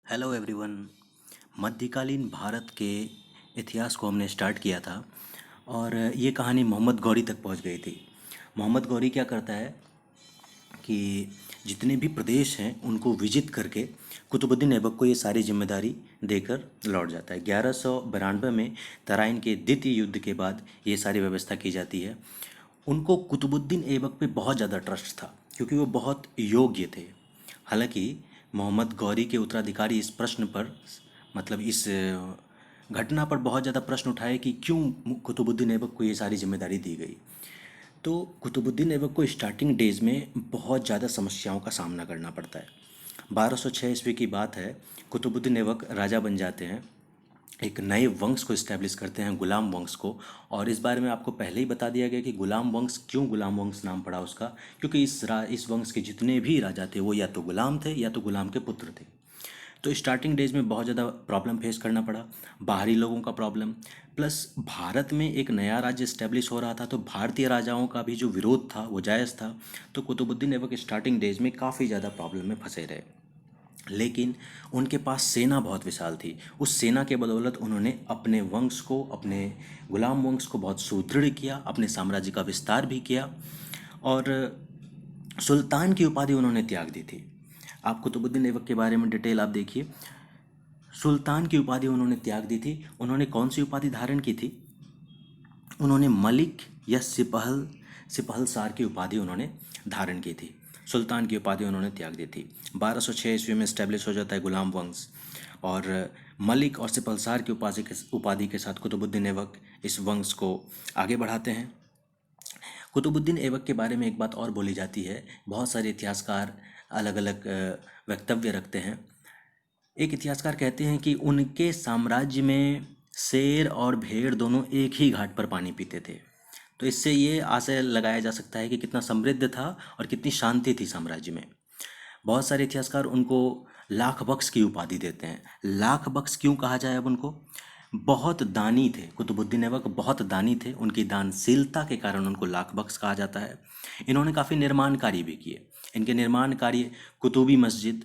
Hello everyone. मध्यकालीन भारत के इतिहास को हमने स्टार्ट किया था और ये कहानी मोहम्मद गौरी तक पहुंच गई थी। मोहम्मद गौरी क्या करता है कि जितने भी प्रदेश हैं उनको विजित करके कुतुबुद्दीन ऐबक को ये सारी जिम्मेदारी देकर लौट जाता है। 1192 में तराइन के द्वितीय युद्ध के बाद ये सारी व्यवस्था की जाती है। उनको कुतुबुद्दीन ऐबक पे बहुत ज़्यादा ट्रस्ट था क्योंकि वो बहुत योग्य थे। हालांकि मोहम्मद गौरी के उत्तराधिकारी इस प्रश्न पर मतलब इस घटना पर बहुत ज़्यादा प्रश्न उठाए कि क्यों कुतुबुद्दीन ऐबक को ये सारी जिम्मेदारी दी गई। तो कुतुबुद्दीन ऐबक को स्टार्टिंग डेज में बहुत ज़्यादा समस्याओं का सामना करना पड़ता है। 1206 ईस्वी की बात है। कुतुबुद्दीन ऐबक राजा बन जाते हैं, एक नए वंश को इस्टेब्लिश करते हैं, गुलाम वंश को। और इस बारे में आपको पहले ही बता दिया गया कि गुलाम वंश क्यों गुलाम वंश नाम पड़ा उसका, क्योंकि इस वंश के जितने भी राजा थे वो या तो गुलाम थे या तो गुलाम के पुत्र थे। तो स्टार्टिंग डेज में बहुत ज़्यादा प्रॉब्लम फेस करना पड़ा, बाहरी लोगों का प्रॉब्लम, प्लस भारत में एक नया राज्य इस्टेब्लिश हो रहा था तो भारतीय राजाओं का भी जो विरोध था वो जायज़ था। तो कुतुबुद्दीन ऐबक स्टार्टिंग डेज में काफ़ी ज़्यादा प्रॉब्लम में फंसे रहे, लेकिन उनके पास सेना बहुत विशाल थी। उस सेना के बदौलत उन्होंने अपने वंश को, अपने गुलाम वंश को बहुत सुदृढ़ किया, अपने साम्राज्य का विस्तार भी किया और सुल्तान की उपाधि उन्होंने त्याग दी थी। आप कुतुबुद्दीन ऐबक के बारे में डिटेल आप देखिए। सुल्तान की उपाधि उन्होंने त्याग दी थी। उन्होंने कौन सी उपाधि धारण की थी? उन्होंने मलिक या सिपहलसार की उपाधि उन्होंने धारण की थी। सुल्तान की उपाधि उन्होंने त्याग दी थी। 1206 ईस्वी में इस्टेब्लिश हो जाता है गुलाम वंश और मलिक और सिपहलसार की उपाधि के साथ कुतुबुद्दीन ऐबक इस वंश को आगे बढ़ाते हैं। कुतुबुद्दीन ऐबक के बारे में एक बात और बोली जाती है, बहुत सारे इतिहासकार अलग अलग वक्तव्य रखते हैं। एक इतिहासकार कहते हैं कि उनके साम्राज्य में शेर और भेड़ दोनों एक ही घाट पर पानी पीते थे। तो इससे ये आशय लगाया जा सकता है कि कितना समृद्ध था और कितनी शांति थी साम्राज्य में। बहुत सारे इतिहासकार उनको लाख बख्श की उपाधि देते हैं। लाख बख्श क्यों कहा जाए? अब उनको बहुत दानी थे, कुतुबुद्दीन ऐबक बहुत दानी थे, उनकी दानशीलता के कारण उनको लाख बख्श कहा जाता है। इन्होंने काफ़ी निर्माण कार्य भी किए। इनके निर्माण कार्य कुतुबी मस्जिद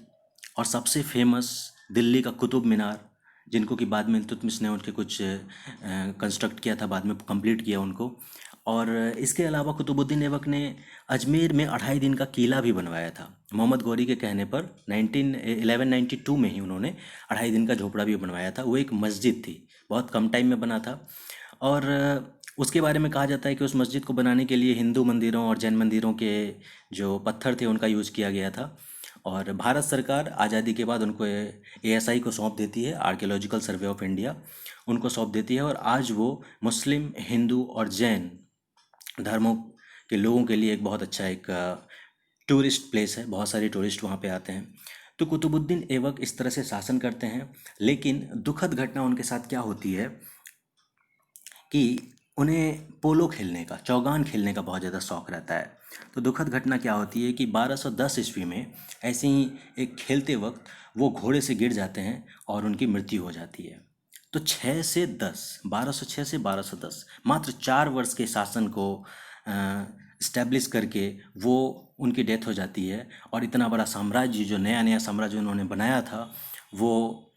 और सबसे फेमस दिल्ली का कुतुब मीनार, जिनको कि बाद में इल्तुतमिश ने उनके कुछ कंस्ट्रक्ट किया था, बाद में कंप्लीट किया उनको। और इसके अलावा कुतुबुद्दीन ऐबक ने अजमेर में 2.5 दिन का किला भी बनवाया था। मोहम्मद गौरी के कहने पर 1192 में ही उन्होंने 2.5 दिन का झोपड़ा भी बनवाया था। वो एक मस्जिद थी, बहुत कम टाइम में बना था। और उसके बारे में कहा जाता है कि उस मस्जिद को बनाने के लिए हिंदू मंदिरों और जैन मंदिरों के जो पत्थर थे उनका यूज़ किया गया था। और भारत सरकार आज़ादी के बाद उनको ASI को सौंप देती है, आर्कियोलॉजिकल सर्वे ऑफ इंडिया उनको सौंप देती है। और आज वो मुस्लिम, हिंदू और जैन धर्मों के लोगों के लिए एक बहुत अच्छा एक टूरिस्ट प्लेस है। बहुत सारे टूरिस्ट वहाँ पे आते हैं। तो कुतुबुद्दीन ऐबक इस तरह से शासन करते हैं, लेकिन दुखद घटना उनके साथ क्या होती है कि उन्हें पोलो खेलने का, चौगान खेलने का बहुत ज़्यादा शौक रहता है। तो दुखद घटना क्या होती है कि 1210 ईस्वी में ऐसे ही एक खेलते वक्त वो घोड़े से गिर जाते हैं और उनकी मृत्यु हो जाती है। तो 6 से 10, 1206 से 1210, मात्र 4 वर्ष के शासन को इस्टेब्लिश करके वो उनकी डेथ हो जाती है। और इतना बड़ा साम्राज्य, जो नया नया साम्राज्य उन्होंने बनाया था, वो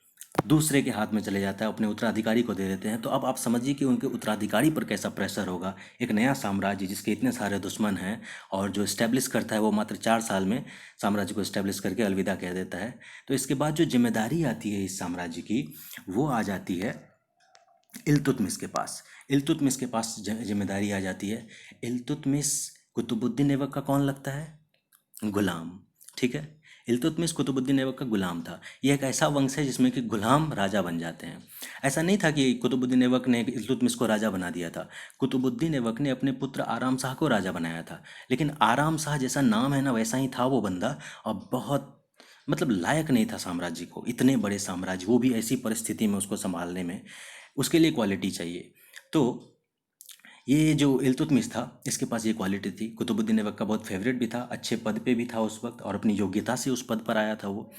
दूसरे के हाथ में चले जाता है, अपने उत्तराधिकारी को दे देते हैं। तो अब आप समझिए कि उनके उत्तराधिकारी पर कैसा प्रेशर होगा। एक नया साम्राज्य जिसके इतने सारे दुश्मन हैं और जो इस्टेब्लिश करता है वो मात्र 4 साल में साम्राज्य को इस्टेब्लिश करके अलविदा कह देता है। तो इसके बाद जो जिम्मेदारी आती है इस साम्राज्य की, वो आ जाती है इल्तुतमिश के पास। इल्तुतमिश के पास जिम्मेदारी आ जाती है। इल्तुतमिश कुतुबुद्दीन ऐबक का कौन लगता है? गुलाम। ठीक है, इल्तुतमिश कुतुबुद्दीन ऐबक का गुलाम था। यह एक ऐसा वंश है जिसमें कि गुलाम राजा बन जाते हैं। ऐसा नहीं था कि कुतुबुद्दीन ऐबक ने इल्तुतमिश को राजा बना दिया था। कुतुबुद्दीन ऐबक ने अपने पुत्र आराम शाह को राजा बनाया था। लेकिन आराम शाह जैसा नाम है ना, वैसा ही था वो बंदा, और बहुत मतलब लायक नहीं था साम्राज्य को। इतने बड़े साम्राज्य, वो भी ऐसी परिस्थिति में उसको संभालने में, उसके लिए क्वालिटी चाहिए। तो ये जो इल्तुतमिश था, इसके पास ये क्वालिटी थी। कुतुबुद्दीन ऐबक का बहुत फेवरेट भी था, अच्छे पद पे भी था उस वक्त, और अपनी योग्यता से उस पद पर आया था वो।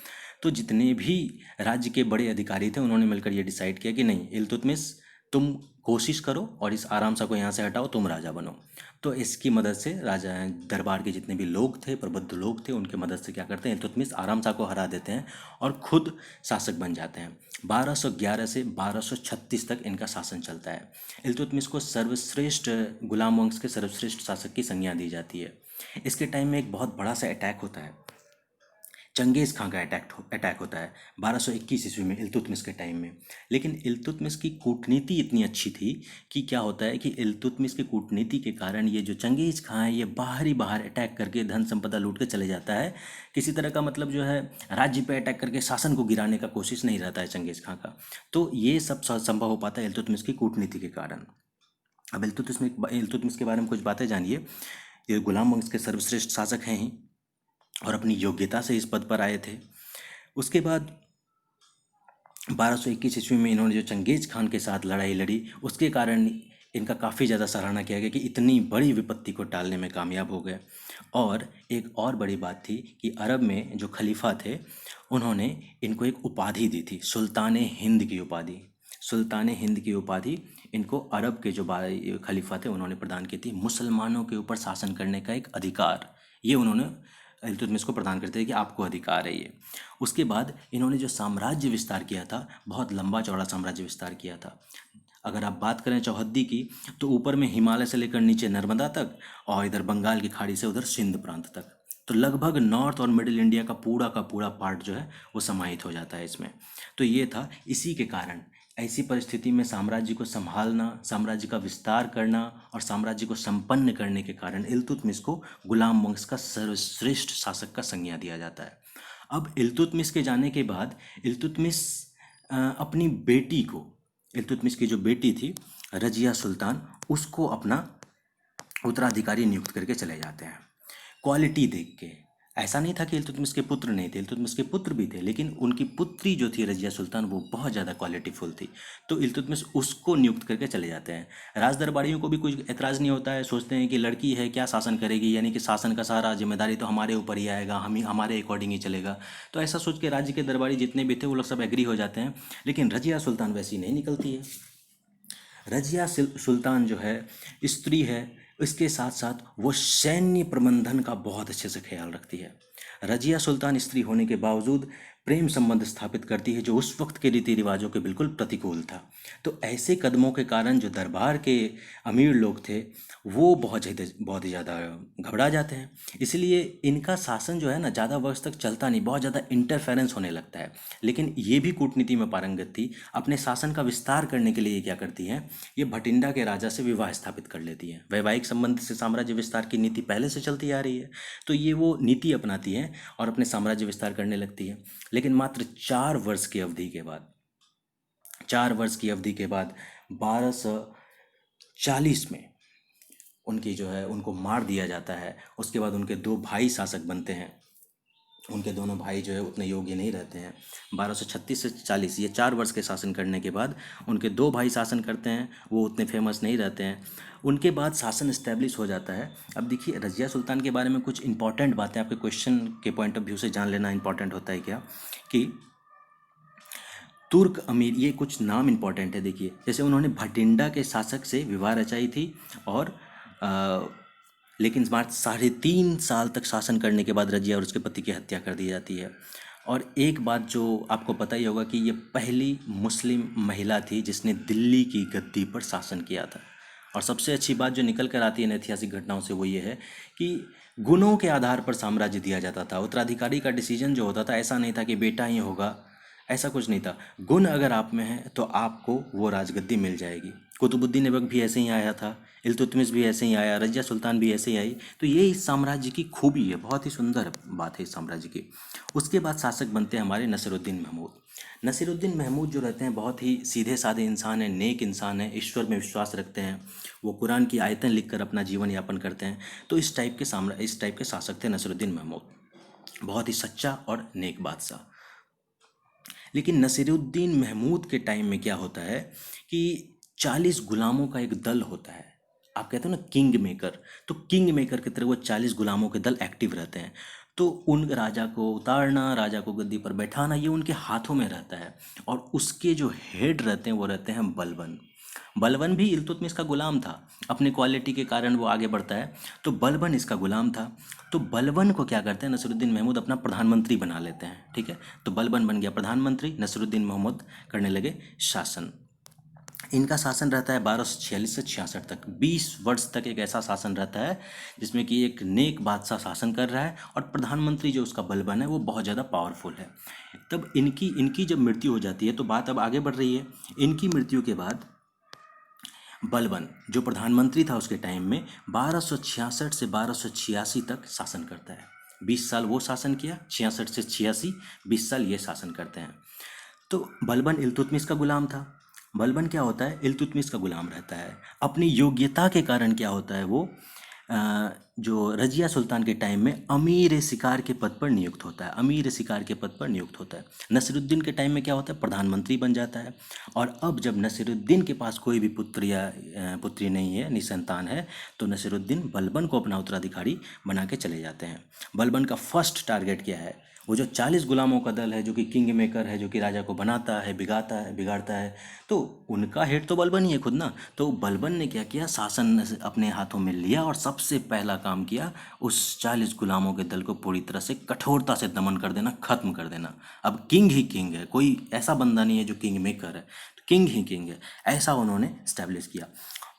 तो जितने भी राज्य के बड़े अधिकारी थे उन्होंने मिलकर ये डिसाइड किया कि नहीं, इल्तुतमिश तुम कोशिश करो और इस आराम सा को यहाँ से हटाओ, तुम राजा बनो। तो इसकी मदद से राजा दरबार के जितने भी लोग थे, प्रबुद्ध लोग थे, उनके मदद से क्या करते हैं, इल्तुतमिश आराम सा को हरा देते हैं और खुद शासक बन जाते हैं। 1211 से 1236 तक इनका शासन चलता है। इल्तुतमिश को सर्वश्रेष्ठ गुलाम वंश के सर्वश्रेष्ठ शासक की संज्ञा दी जाती है। इसके टाइम में एक बहुत बड़ा सा अटैक होता है, चंगेज़ खां का अटैक होता है 1221 ईस्वी में इल्तुतमिश के टाइम में। लेकिन इल्तुतमिश की कूटनीति इतनी अच्छी थी कि क्या होता है कि इल्तुतमिश की कूटनीति के कारण ये जो चंगेज़ खां है, ये बाहर अटैक करके धन संपदा लूट के चले जाता है। किसी तरह का मतलब जो है राज्य पे अटैक करके शासन को गिराने का कोशिश नहीं रहता है चंगेज़ खां का। तो ये सब संभव हो पाता है इल्तुतमिश की कूटनीति के कारण। अब इल्तुतमिश के बारे में कुछ बातें जानिए। ये गुलाम वंश के सर्वश्रेष्ठ शासक हैं ही और अपनी योग्यता से इस पद पर आए थे। उसके बाद 1221 ईस्वी में इन्होंने जो चंगेज़ खान के साथ लड़ाई लड़ी, उसके कारण इनका काफ़ी ज़्यादा सराहना किया गया कि इतनी बड़ी विपत्ति को टालने में कामयाब हो गए। और एक और बड़ी बात थी कि अरब में जो खलीफा थे, उन्होंने इनको एक उपाधि दी थी, सुल्तान हिंद की उपाधि। सुल्तान हिंद की उपाधि इनको अरब के जो खलीफा थे उन्होंने प्रदान की थी। मुसलमानों के ऊपर शासन करने का एक अधिकार ये उन्होंने इल्तुतमिश को प्रदान करते हैं कि आपको अधिकार है ये। उसके बाद इन्होंने जो साम्राज्य विस्तार किया था, बहुत लंबा चौड़ा साम्राज्य विस्तार किया था। अगर आप बात करें चौहद्दी की, तो ऊपर में हिमालय से लेकर नीचे नर्मदा तक और इधर बंगाल की खाड़ी से उधर सिंध प्रांत तक, तो लगभग नॉर्थ और मिडिल इंडिया का पूरा पार्ट जो है वो समाहित हो जाता है इसमें। तो ये था। इसी के कारण ऐसी परिस्थिति में साम्राज्य को संभालना, साम्राज्य का विस्तार करना और साम्राज्य को संपन्न करने के कारण इल्तुतमिश को गुलाम वंश का सर्वश्रेष्ठ शासक का संज्ञा दिया जाता है। अब इल्तुतमिश के जाने के बाद इल्तुतमिश अपनी बेटी को, इल्तुतमिश की जो बेटी थी रजिया सुल्तान, उसको अपना उत्तराधिकारी नियुक्त करके चले जाते हैं। क्वालिटी देख के, ऐसा नहीं था कि इल्तुतमिश के पुत्र नहीं थे, इल्तुतमिश के पुत्र भी थे, लेकिन उनकी पुत्री जो थी रजिया सुल्तान वो बहुत ज़्यादा क्वालिटीफुल थी, तो इल्तुतमिश उसको नियुक्त करके चले जाते हैं। राज दरबारियों को भी कुछ एतराज़ नहीं होता है, सोचते हैं कि लड़की है क्या शासन करेगी, यानी कि शासन का सारा जिम्मेदारी तो हमारे ऊपर ही आएगा, हम ही हमारे अकॉर्डिंग ही चलेगा। तो ऐसा सोच के राज्य के दरबारी जितने भी थे वो लोग सब एग्री हो जाते हैं। लेकिन रजिया सुल्तान वैसी नहीं निकलती है। रजिया सुल्तान जो है स्त्री है, इसके साथ साथ वो सैन्य प्रबंधन का बहुत अच्छे से ख्याल रखती है। रजिया सुल्तान स्त्री होने के बावजूद प्रेम संबंध स्थापित करती है, जो उस वक्त के रीति रिवाजों के बिल्कुल प्रतिकूल था। तो ऐसे कदमों के कारण जो दरबार के अमीर लोग थे वो बहुत ही ज़्यादा घबरा जाते हैं। इसलिए इनका शासन जो है ना ज़्यादा वर्ष तक चलता नहीं, बहुत ज़्यादा इंटरफेरेंस होने लगता है। लेकिन ये भी कूटनीति में पारंगत थी। अपने शासन का विस्तार करने के लिए ये क्या करती हैं, ये भटिंडा के राजा से विवाह स्थापित कर लेती हैं। वैवाहिक संबंध से साम्राज्य विस्तार की नीति पहले से चलती आ रही है, तो ये वो नीति अपनाती हैं और अपने साम्राज्य विस्तार करने लगती है। लेकिन मात्र 4 वर्ष की अवधि के बाद, 4 वर्ष की अवधि के बाद 1240 में उनकी जो है उनको मार दिया जाता है। उसके बाद उनके 2 भाई शासक बनते हैं। उनके दोनों भाई जो है उतने योग्य नहीं रहते हैं। 1236 से 40 ये 4 वर्ष के शासन करने के बाद उनके 2 भाई शासन करते हैं, वो उतने फेमस नहीं रहते हैं। उनके बाद शासन इस्टेब्लिश हो जाता है। अब देखिए रजिया सुल्तान के बारे में कुछ इंपॉर्टेंट बातें आपके क्वेश्चन के पॉइंट ऑफ व्यू से जान लेना इंपॉर्टेंट होता है क्या, कि तुर्क अमीर, ये कुछ नाम इंपॉर्टेंट है। देखिए जैसे उन्होंने भटिंडा के शासक से विवाह रचाई थी और लेकिन मात्र 3.5 साल तक शासन करने के बाद रजिया और उसके पति की हत्या कर दी जाती है। और एक बात जो आपको पता ही होगा कि ये पहली मुस्लिम महिला थी जिसने दिल्ली की गद्दी पर शासन किया था। और सबसे अच्छी बात जो निकल कर आती है इन ऐतिहासिक घटनाओं से वो ये है कि गुणों के आधार पर साम्राज्य दिया जाता था। उत्तराधिकारी का डिसीजन जो होता था ऐसा नहीं था कि बेटा ही होगा, ऐसा कुछ नहीं था। गुण अगर आप में है तो आपको वो राजगद्दी मिल जाएगी। कुतुबुद्दीन ऐबक भी ऐसे ही आया था, इल्तुतमिश भी ऐसे ही आया, रजिया सुल्तान भी ऐसे ही आई। तो ये इस साम्राज्य की खूबी है, बहुत ही सुंदर बात है इस साम्राज्य की। उसके बाद शासक बनते हैं हमारे नसीरुद्दीन महमूद। नसीरुद्दीन महमूद जो रहते हैं बहुत ही सीधे साधे इंसान हैं, नेक इंसान हैं, ईश्वर में विश्वास रखते हैं। वो कुरान की आयतें लिखकर अपना जीवन यापन करते हैं। तो इस टाइप के शासक थे नसीरुद्दीन महमूद, बहुत ही सच्चा और नेक बादशाह। लेकिन नसीरुद्दीन महमूद के टाइम में क्या होता है कि 40 गुलामों का एक दल होता है। आप कहते हो ना किंग मेकर, तो किंग मेकर की तरह वो 40 गुलामों के दल एक्टिव रहते हैं। तो उन राजा को उतारना, राजा को गद्दी पर बैठाना, ये उनके हाथों में रहता है। और उसके जो हेड रहते हैं वो रहते हैं बलबन। बलबन भी इल्तुतमिश का गुलाम था, अपनी क्वालिटी के कारण वो आगे बढ़ता है। तो बलबन इसका गुलाम था। तो बलबन को क्या करते हैं, नसरुद्दीन महमूद अपना प्रधानमंत्री बना लेते हैं। ठीक है, तो बलबन बन गया प्रधानमंत्री, नसरुद्दीन महमूद करने लगे शासन। इनका शासन रहता है 1246 से 66 तक, 20 वर्ष तक एक ऐसा शासन रहता है जिसमें कि एक नेक बादशाह शासन कर रहा है और प्रधानमंत्री जो उसका बलबन है वो बहुत ज़्यादा पावरफुल है। तब इनकी इनकी जब मृत्यु हो जाती है तो बात अब आगे बढ़ रही है। इनकी मृत्यु के बाद बलबन जो प्रधानमंत्री था उसके टाइम में 1266 से 1286 तक शासन करता है। 20 साल वो शासन किया, 66 से 86, 20 साल ये शासन करते हैं। तो बलबन इल्तुतमिश का गुलाम था। बलबन क्या होता है, इल्तुतमिश का गुलाम रहता है। अपनी योग्यता के कारण क्या होता है वो जो रजिया सुल्तान के टाइम में अमीर शिकार के पद पर नियुक्त होता है, अमीर शिकार के पद पर नियुक्त होता है। नसीरुद्दीन के टाइम में क्या होता है, प्रधानमंत्री बन जाता है। और अब जब नसीरुद्दीन के पास कोई भी पुत्र या पुत्री नहीं है, निसंतान है, तो नसीरुद्दीन बलबन को अपना उत्तराधिकारी बना के चले जाते हैं। बलबन का फर्स्ट टारगेट क्या है, वो जो 40 गुलामों का दल है जो कि किंग मेकर है, जो कि राजा को बनाता है, बिगाड़ता है, तो उनका हेड तो बलबन ही है खुद ना। तो बलबन ने क्या किया, शासन अपने हाथों में लिया और सबसे पहला काम किया उस 40 गुलामों के दल को पूरी तरह से कठोरता से दमन कर देना, खत्म कर देना। अब किंग ही किंग है, कोई ऐसा बंदा नहीं है जो किंग मेकर है, किंग ही किंग है, ऐसा उन्होंने स्टैब्लिश किया।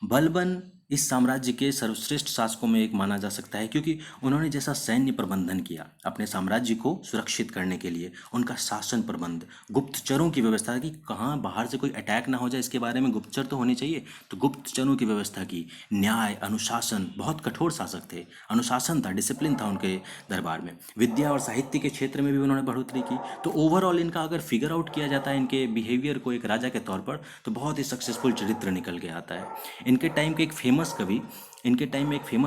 बलबन इस साम्राज्य के सर्वश्रेष्ठ शासकों में एक माना जा सकता है, क्योंकि उन्होंने जैसा सैन्य प्रबंधन किया अपने साम्राज्य को सुरक्षित करने के लिए, उनका शासन प्रबंध, गुप्तचरों की व्यवस्था की, कहाँ बाहर से कोई अटैक ना हो जाए इसके बारे में गुप्तचर तो होने चाहिए, तो गुप्तचरों की व्यवस्था की, न्याय अनुशासन, बहुत कठोर शासक थे, अनुशासन था, डिसिप्लिन था उनके दरबार में। विद्या और साहित्य के क्षेत्र में भी उन्होंने बढ़ोतरी की। तो ओवरऑल इनका अगर फिगर आउट किया जाता है इनके बिहेवियर को एक राजा के तौर पर, तो बहुत ही सक्सेसफुल चरित्र निकल के आता है। इनके टाइम के एक फेमस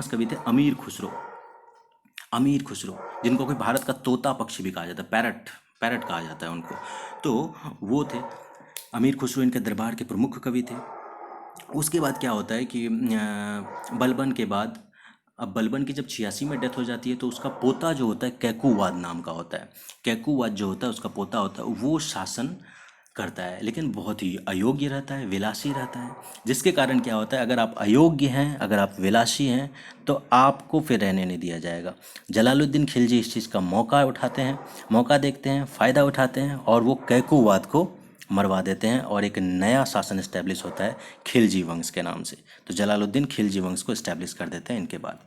कवि थे अमीर खुसरो, जिनको कोई भारत का तोता पक्षी भी कहा जाता है, पैरट पैरट कहा जाता है उनको। तो वो थे अमीर खुसरो, इनके दरबार के प्रमुख कवि थे। उसके बाद क्या होता है कि बलबन के बाद, अब बलबन की जब 86 में डेथ हो जाती है तो उसका पोता जो होता है कैकुवाद नाम का होता है। कैकुवाद जो होता है उसका पोता होता है, वो शासन करता है, लेकिन बहुत ही अयोग्य रहता है, विलासी रहता है। जिसके कारण क्या होता है, अगर आप अयोग्य हैं, अगर आप विलासी हैं, तो आपको फिर रहने नहीं दिया जाएगा। जलालुद्दीन खिलजी इस चीज़ का मौका उठाते हैं, मौका देखते हैं, फ़ायदा उठाते हैं और वो कैकुवाद को मरवा देते हैं और एक नया शासन इस्टेब्लिश होता है खिलजी वंश के नाम से। तो जलालुद्दीन खिलजी वंश को इस्टेब्लिश कर देते हैं इनके बाद।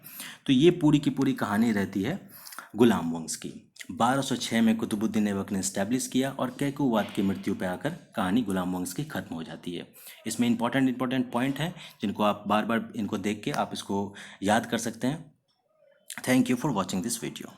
तो ये पूरी की पूरी कहानी रहती है गुलाम वंश की। 1206 में कुतुबुद्दीन ऐबक ने इस्टेब्लिश किया और कैकुवाद की मृत्यु पे आकर कहानी गुलाम वंश की खत्म हो जाती है। इसमें इंपॉर्टेंट पॉइंट हैं जिनको आप बार बार इनको देख के आप इसको याद कर सकते हैं। Thank you for watching this video.